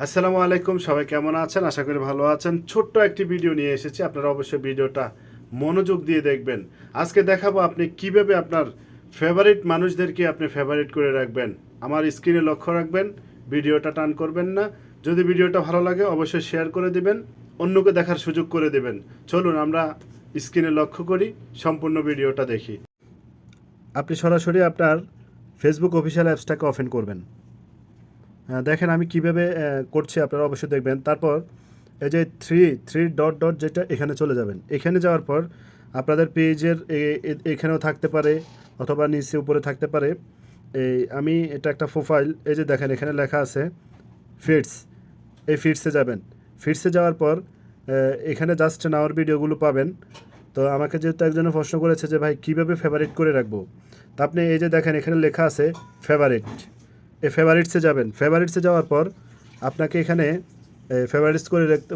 আসসালামু আলাইকুম, সবাই কেমন আছেন? আশা করি ভালো আছেন। ছোট্ট একটি ভিডিও নিয়ে এসেছি, আপনারা অবশ্যই ভিডিওটা মনোযোগ দিয়ে দেখবেন। আজকে দেখাবো আপনি কিভাবে আপনার ফেভারিট মানুষদেরকে আপনি ফেভারিট করে রাখবেন। আমার স্ক্রিনে লক্ষ্য রাখবেন, ভিডিওটা টান করবেন না। যদি ভিডিওটা ভালো লাগে অবশ্যই শেয়ার করে দিবেন, অন্যকে দেখার সুযোগ করে দিবেন। চলুন আমরা স্ক্রিনে লক্ষ্য করি, সম্পূর্ণ ভিডিওটা দেখি। আপনি সরাসরি আপনার ফেসবুক অফিসিয়াল অ্যাপসটাকে ওপেন করবেন। দেখেন আমি কিভাবে করছি, আপনারা অবশ্যই দেখবেন। তারপর এই যে থ্রি ডট ডট যেটা, এখানে চলে যাবেন। এখানে যাওয়ার পর আপনাদের পেজের এখানেও থাকতে পারে অথবা নিচে উপরে থাকতে পারে। আমি এটা একটা প্রোফাইল, এই যে দেখেন এখানে লেখা আছে ফিডস। এই ফিডসে যাবেন। ফিডসে যাওয়ার পর এখানে জাস্ট নাওয়ার ভিডিওগুলো পাবেন। তো আমাকে যেহেতু একজনে প্রশ্ন করেছে যে ভাই কীভাবে ফেভারিট করে রাখবো, তা আপনি এই যে দেখেন এখানে লেখা আছে ফেভারিট। এই ফেভারিটসে যাবেন। ফেভারিটসে যাওয়ার পর আপনাকে এখানে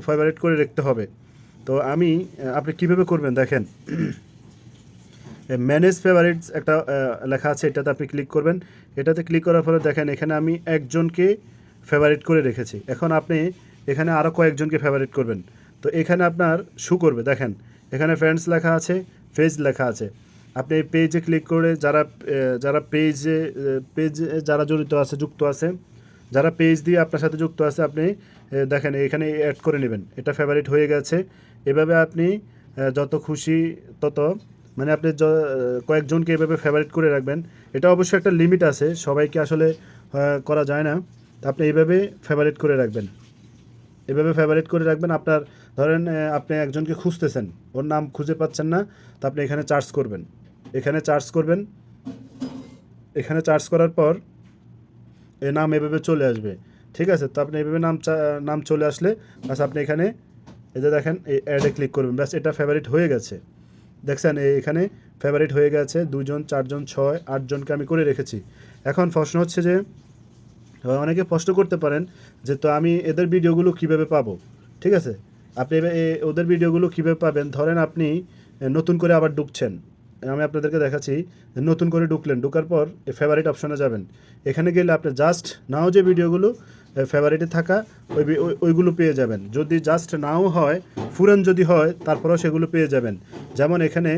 ফেভারিট করে রাখতে হবে। তো আপনি কীভাবে করবেন দেখেন, ম্যানেজ ফেভারিটস একটা লেখা আছে, এটাতে আপনি ক্লিক করবেন। এটাতে ক্লিক করার পরে দেখেন এখানে আমি একজনকে ফেভারিট করে রেখেছি। এখন আপনি এখানে আরও কয়েকজনকে ফেভারিট করবেন। তো এখানে আপনার শু করবে, দেখেন এখানে ফ্রেন্ডস লেখা আছে, পেজ লেখা আছে। আপনি এই পেজে ক্লিক করে যারা পেজে যারা যুক্ত আছে, যারা পেজ দিয়ে আপনার সাথে যুক্ত আছে, আপনি দেখেন এখানে অ্যাড করে নেবেন। এটা ফেভারিট হয়ে গেছে। এভাবে আপনি যত খুশি তত, মানে আপনি কয়েকজনকে এভাবে ফেভারিট করে রাখবেন। এটা অবশ্যই একটা লিমিট আছে, সবাইকে আসলে করা যায় না। আপনি এইভাবে ফেভারিট করে রাখবেন। এভাবে ফেভারিট করে রাখবেন। আপনার ধরেন আপনি একজনকে খুঁজতেছেন, ওর নাম খুঁজে পাচ্ছেন না, তো আপনি এখানে চার্জ করবেন। এখানে চার্জ করার পর এই নাম এভাবে চলে আসবে। ঠিক আছে? তো আপনি এভাবে নাম চলে আসলে বাস আপনি এখানে এই যে দেখেন এই অ্যাডে ক্লিক করবেন। ব্যাস এটা ফেভারিট হয়ে গেছে। দেখছেন এখানে ফেভারিট হয়ে গেছে। 2 জন, 4 জন, 6, 8 জনকে আমি করে রেখেছি। এখন প্রশ্ন হচ্ছে যে অনেকে প্রশ্ন করতে পারেন যে তো আমি এদের ভিডিওগুলো কিভাবে পাবো? ঠিক আছে? আপনি ওদের ভিডিওগুলো কিভাবে পাবেন? ধরেন আপনি নতুন করে আবার ঢুকছেন। আমি আপনাদেরকে দেখাচ্ছি। নতুন করে ঢোকার পর ফেভারিট অপশনে যাবেন। এখানে গেলে আপনি জাস্ট নাও যে ভিডিওগুলো ফেভারিটে থাকা ওইগুলো পেয়ে যাবেন। যদি জাস্ট নাও হয়, ফুরান যদি হয়, তারপরেও সেগুলো পেয়ে যাবেন। যেমন এখানে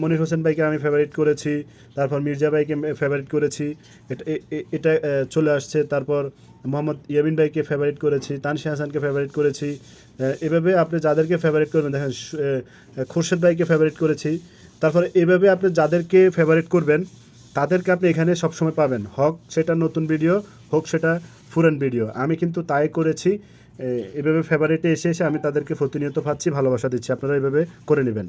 মনির হোসেন ভাইকে আমি ফেভারিট করেছি, তারপর মির্জা ভাইকে ফেভারিট করেছি, এটা চলে আসছে। তারপর মোহাম্মদ ইয়ামিন ভাইকে ফেভারিট করেছি, তানসি হাসানকে ফেভারিট করেছি। এভাবে আপনি যাদেরকে ফেভারিট করবেন, দেখেন খোরশেদ ভাইকে ফেভারিট করেছি। তারপরে এভাবে আপনি যাদেরকে ফেভারিট করবেন তাদেরকে আপনি এখানে সবসময় পাবেন, হোক সেটা নতুন ভিডিও, হোক সেটা পুরান ভিডিও। আমি কিন্তু তাই করেছি। এভাবে ফেভারিটে এসে আমি তাদেরকে প্রতিনিয়ত পাচ্ছি, ভালোবাসা দিচ্ছি। আপনারা এভাবে করে নেবেন।